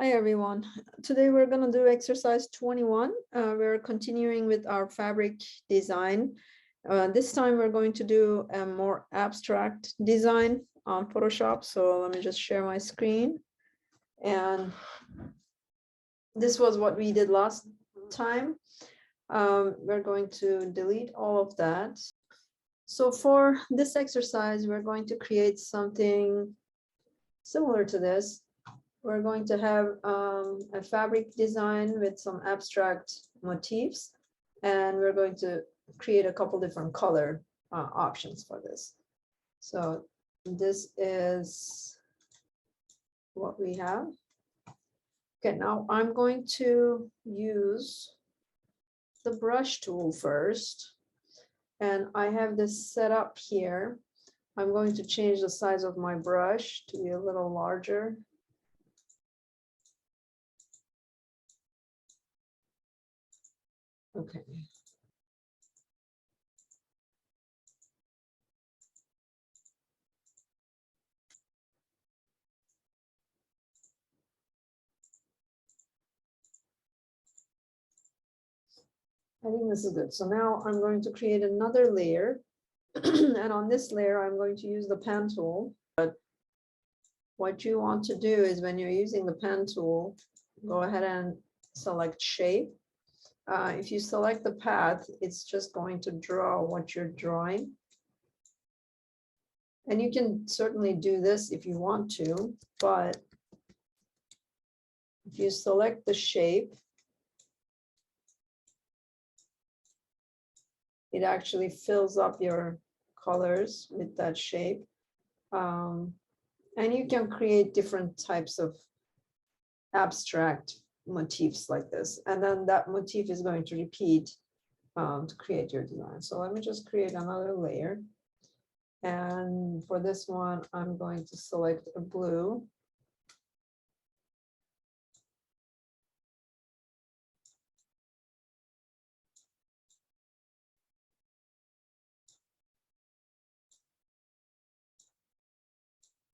Hi everyone. Today we're going to do exercise 21. We're continuing with our fabric design. This time we're going to do a more abstract design on Photoshop. So let me just share my screen. And this was what we did last time. We're going to delete all of that. So for this exercise, we're going to create something similar to this. We're going to have a fabric design with some abstract motifs, and we're going to create a couple different color options for this. So this is what we have. Okay, now I'm going to use the brush tool first, and I have this set up here. I'm going to change the size of my brush to be a little larger. Okay. I think this is good. So now I'm going to create another layer. And on this layer, I'm going to use the pen tool. But what you want to do is when you're using the pen tool, go ahead and select shape. If you select the path, it's just going to draw what you're drawing. And you can certainly do this if you want to, but if you select the shape, it actually fills up your colors with that shape. And you can create different types of abstract motifs like this. And then that motif is going to repeat to create your design. So let me just create another layer. And for this one, I'm going to select a blue.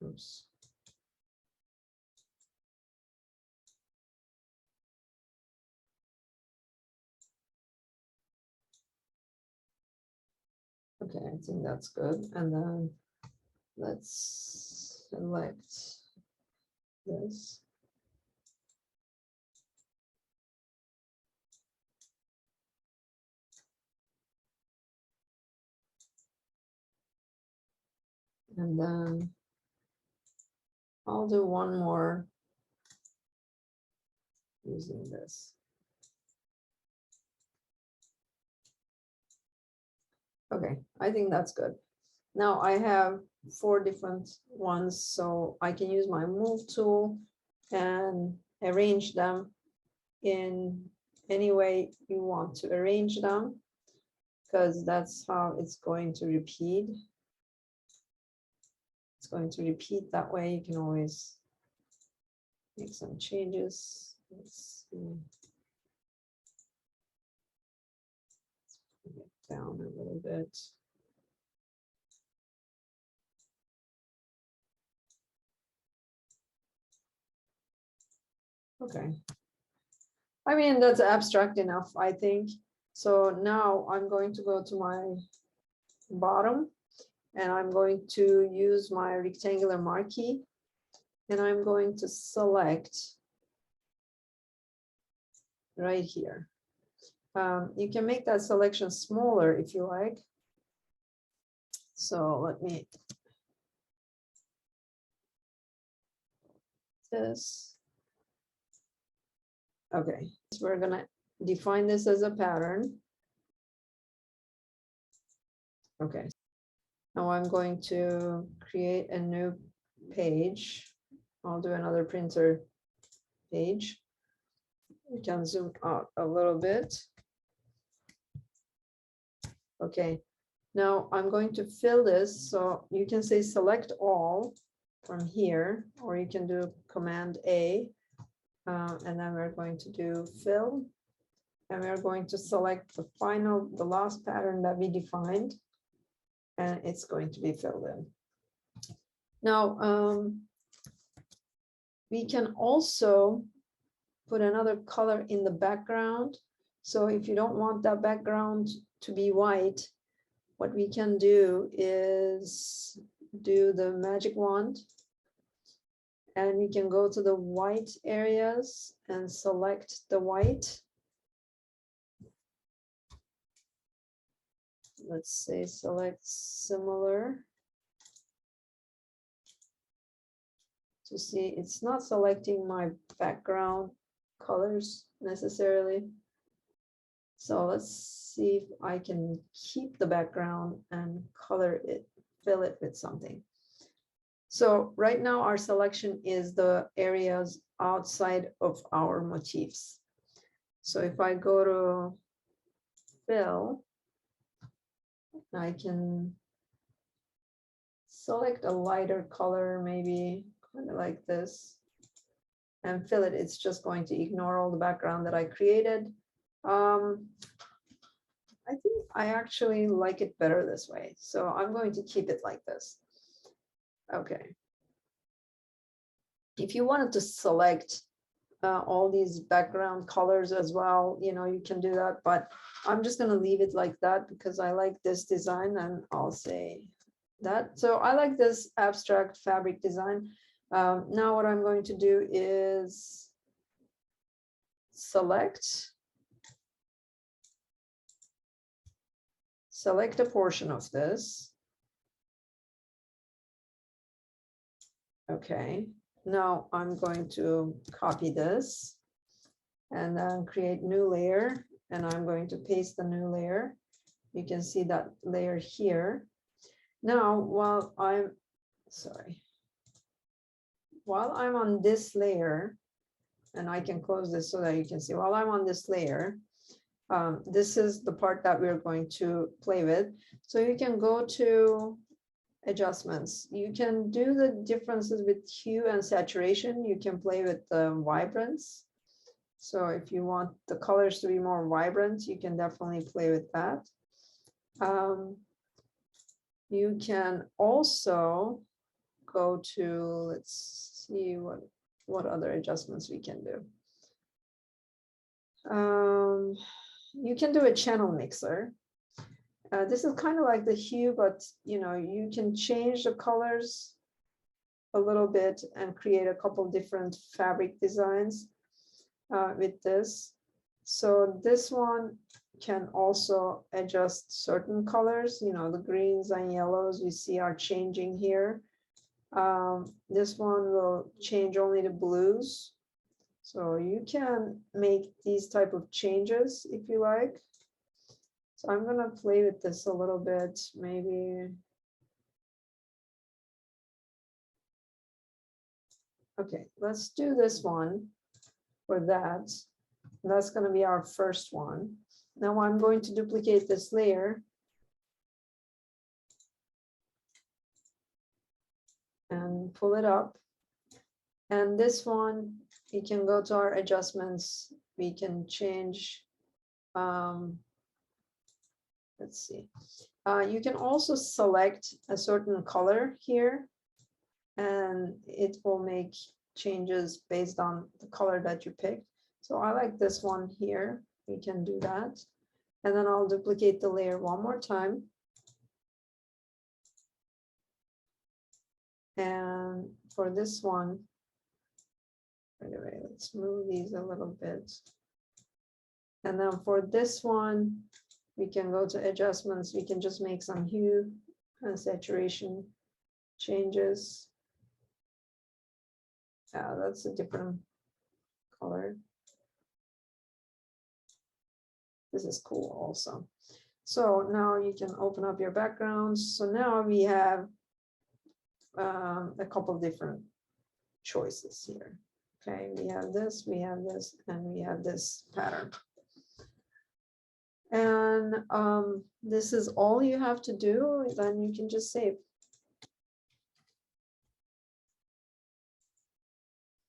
Oops. Okay, I think that's good. And then let's select this. And then I'll do one more using this. Okay, I think that's good. Now I have 4 different ones, so I can use my move tool and arrange them in any way you want to arrange them, because that's how it's going to repeat. It's going to repeat that way. You can always make some changes. Let's see. Let's bring it down a little bit. Okay. I mean, that's abstract enough, I think. So now I'm going to go to my bottom, and I'm going to use my rectangular marquee, and I'm going to select right here. You can make that selection smaller if you like. So let me this. Okay, so we're gonna define this as a pattern. Okay, now I'm going to create a new page. I'll do another printer page. We can zoom out a little bit. Okay, now I'm going to fill this. So you can say select all from here, or you can do Command A. And then we're going to do fill. And we're going to select the last pattern that we defined. And it's going to be filled in. Now, we can also put another color in the background. So if you don't want that background to be white, what we can do is do the magic wand, and we can go to the white areas and select the white. Let's say select similar. To see, it's not selecting my background colors necessarily. So let's see if I can keep the background and color it, fill it with something. So right now our selection is the areas outside of our motifs. So if I go to fill, I can select a lighter color, maybe kind of like this, and fill it. It's just going to ignore all the background that I created. I think I actually like it better this way, so I'm going to keep it like this. Okay. If you wanted to select all these background colors as well, you know, you can do that, but I'm just going to leave it like that because I like this design, and I'll say that. So I like this abstract fabric design. Now what I'm going to do is select a portion of this. Okay, now I'm going to copy this and then create new layer, and I'm going to paste the new layer. You can see that layer here. Now, while I'm on this layer, and I can close this so that you can see, while I'm on this layer, this is the part that we're going to play with. So you can go to adjustments. You can do the differences with hue and saturation. You can play with the vibrance. So if you want the colors to be more vibrant, you can definitely play with that. You can also go to, let's see what other adjustments we can do. You can do a channel mixer. This is kind of like the hue, but you know, you can change the colors a little bit and create a couple different fabric designs with this. So this one can also adjust certain colors, you know, the greens and yellows we see are changing here. This one will change only the blues. So you can make these type of changes if you like. So I'm gonna play with this a little bit, maybe. Okay, let's do this one for that. That's gonna be our first one. Now I'm going to duplicate this layer. And pull it up. And this one, we can go to our adjustments. We can change, let's see. You can also select a certain color here, and it will make changes based on the color that you picked. So I like this one here. We can do that. And then I'll duplicate the layer one more time. And for this one, by the way, let's move these a little bit. And then for this one, we can go to adjustments. We can just make some hue and saturation changes. That's a different color. This is cool also. So now you can open up your backgrounds. So now we have a couple different choices here. Okay, we have this, and we have this pattern. And this is all you have to do. Then you can just save.